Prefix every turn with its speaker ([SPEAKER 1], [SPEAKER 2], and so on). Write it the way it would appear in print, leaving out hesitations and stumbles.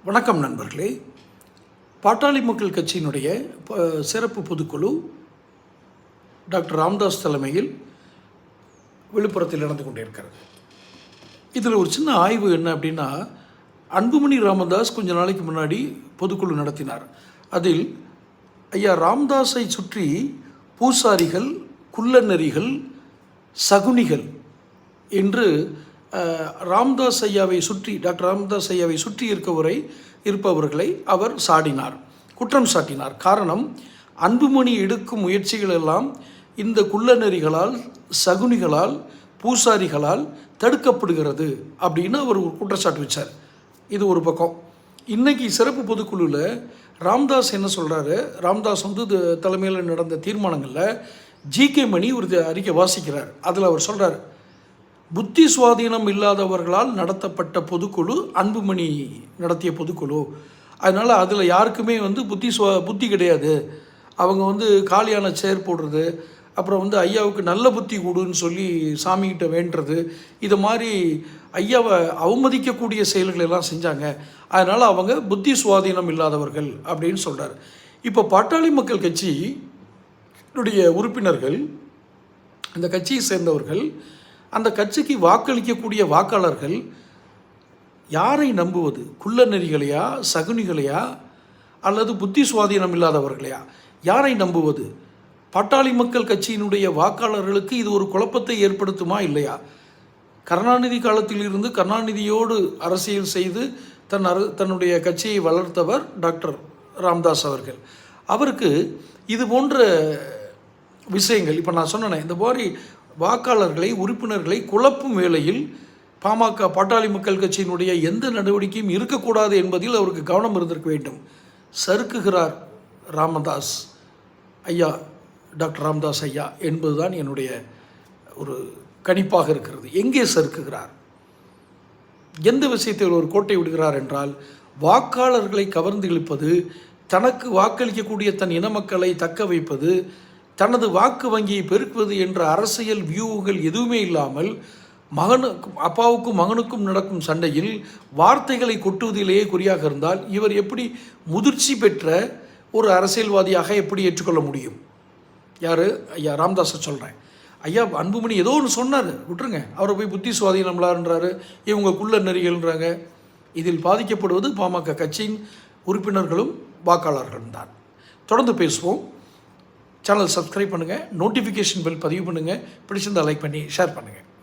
[SPEAKER 1] வணக்கம் நண்பர்களே. பாட்டாளி மக்கள் கட்சியினுடைய சிறப்பு பொதுக்குழு டாக்டர் ராமதாஸ் தலைமையில் விழுப்புரத்தில் நடந்து கொண்டிருக்கிறது. இதில் ஒரு சின்ன ஆய்வு என்ன அப்படின்னா, அன்புமணி ராமதாஸ் கொஞ்ச நாளைக்கு முன்னாடி பொதுக்குழு நடத்தினார். அதில் ஐயா ராமதாஸை சுற்றி பூசாரிகள், குள்ளநெறிகள், சகுனிகள் என்று ராமதாஸ் ஐயாவை சுற்றி டாக்டர் ராமதாஸ் ஐயாவை சுற்றி இருப்பவர்களை அவர் குற்றம் சாட்டினார். காரணம், அன்புமணி எடுக்கும் முயற்சிகள் எல்லாம் இந்த குள்ளநெறிகளால், சகுனிகளால், பூசாரிகளால் தடுக்கப்படுகிறது அப்படின்னு அவர் ஒரு குற்றச்சாட்டு வச்சார். இது ஒரு பக்கம். இன்றைக்கி சிறப்பு பொதுக்குழுவில் ராமதாஸ் என்ன சொல்கிறாரு, ராமதாஸ் தலைமையில் நடந்த தீர்மானங்களில் ஜி.கே. மணி ஒரு அறிக்கை வாசிக்கிறார். அதில் அவர் சொல்கிறார், புத்தி சுவாதீனம் இல்லாதவர்களால் நடத்தப்பட்ட பொதுக்குழு அன்புமணி நடத்திய பொதுக்குழு. அதனால் அதில் யாருக்குமே புத்தி கிடையாது. அவங்க காலியான சேர் போடுறது, அப்புறம் ஐயாவுக்கு நல்ல புத்தி கொடுன்னு சொல்லி சாமிகிட்ட வேண்டுறது, இது மாதிரி ஐயாவை அவமதிக்கக்கூடிய செயல்கள் எல்லாம் செஞ்சாங்க. அதனால் அவங்க புத்தி சுவாதீனம் இல்லாதவர்கள் அப்படின்னு சொல்கிறார். இப்போ பாட்டாளி மக்கள் கட்சியினுடைய உறுப்பினர்கள், அந்த கட்சியை சேர்ந்தவர்கள், அந்த கட்சிக்கு வாக்களிக்கக்கூடிய வாக்காளர்கள் யாரை நம்புவது? குள்ளநெறிகளையா, சகுனிகளையா, அல்லது புத்தி சுவாதீனம் இல்லாதவர்களையா? யாரை நம்புவது? பாட்டாளி மக்கள் கட்சியினுடைய வாக்காளர்களுக்கு இது ஒரு குழப்பத்தை ஏற்படுத்துமா இல்லையா? கருணாநிதி காலத்திலிருந்து கருணாநிதியோடு அரசியல் செய்து தன்னுடைய கட்சியை வளர்த்தவர் டாக்டர் ராமதாஸ் அவர்கள். அவருக்கு இது போன்ற விஷயங்கள், இப்போ நான் சொன்னேன், இந்த மாதிரி வாக்காளர்களை, உறுப்பினர்களை குழப்பும் வேளையில் பாமக, பாட்டாளி மக்கள் கட்சியினுடைய எந்த நடவடிக்கையும் இருக்கக்கூடாது என்பதில் அவருக்கு கவனம் இருந்திருக்க வேண்டும். சறுக்குகிறார் ராமதாஸ் ஐயா, டாக்டர் ராமதாஸ் ஐயா என்பதுதான் என்னுடைய ஒரு கணிப்பாக இருக்கிறது. எங்கே சறுக்குகிறார்? எந்த விஷயத்தில் ஒரு கோட்டை விடுகிறார் என்றால், வாக்காளர்களை கவர்ந்து இழுப்பது, தனக்கு வாக்களிக்கக்கூடிய தன் இன மக்களை தக்க வைப்பது, தனது வாக்கு வங்கியை பெருக்குவது என்ற அரசியல் வியூகங்கள் எதுவுமே இல்லாமல் அப்பாவுக்கும் மகனுக்கும் நடக்கும் சண்டையில் வார்த்தைகளை கொட்டுவதிலேயே குறியாக இருந்தால் இவர் எப்படி முதிர்ச்சி பெற்ற ஒரு அரசியல்வாதியாக எப்படி ஏற்றுக்கொள்ள முடியும்? யார்? ஐயா ராமதாஸை சொல்கிறேன். ஐயா அன்புமணி ஏதோ ஒன்று சொன்னார், விட்டுருங்க. அவரை போய் புத்தி சுவாதீனம்லான்றாரு, இவங்க நெறிகள்ன்றாங்க. இதில் பாதிக்கப்படுவது பாமக கட்சியின் உறுப்பினர்களும் வாக்காளர்களும் தான். தொடர்ந்து பேசுவோம். சேனல் சப்ஸ்கிரைப் பண்ணுங்கள், நோட்டிஃபிகேஷன் பெல் பதிவு பண்ணுங்கள், பிடிச்சிருந்தால் லைக் பண்ணி ஷேர் பண்ணுங்கள்.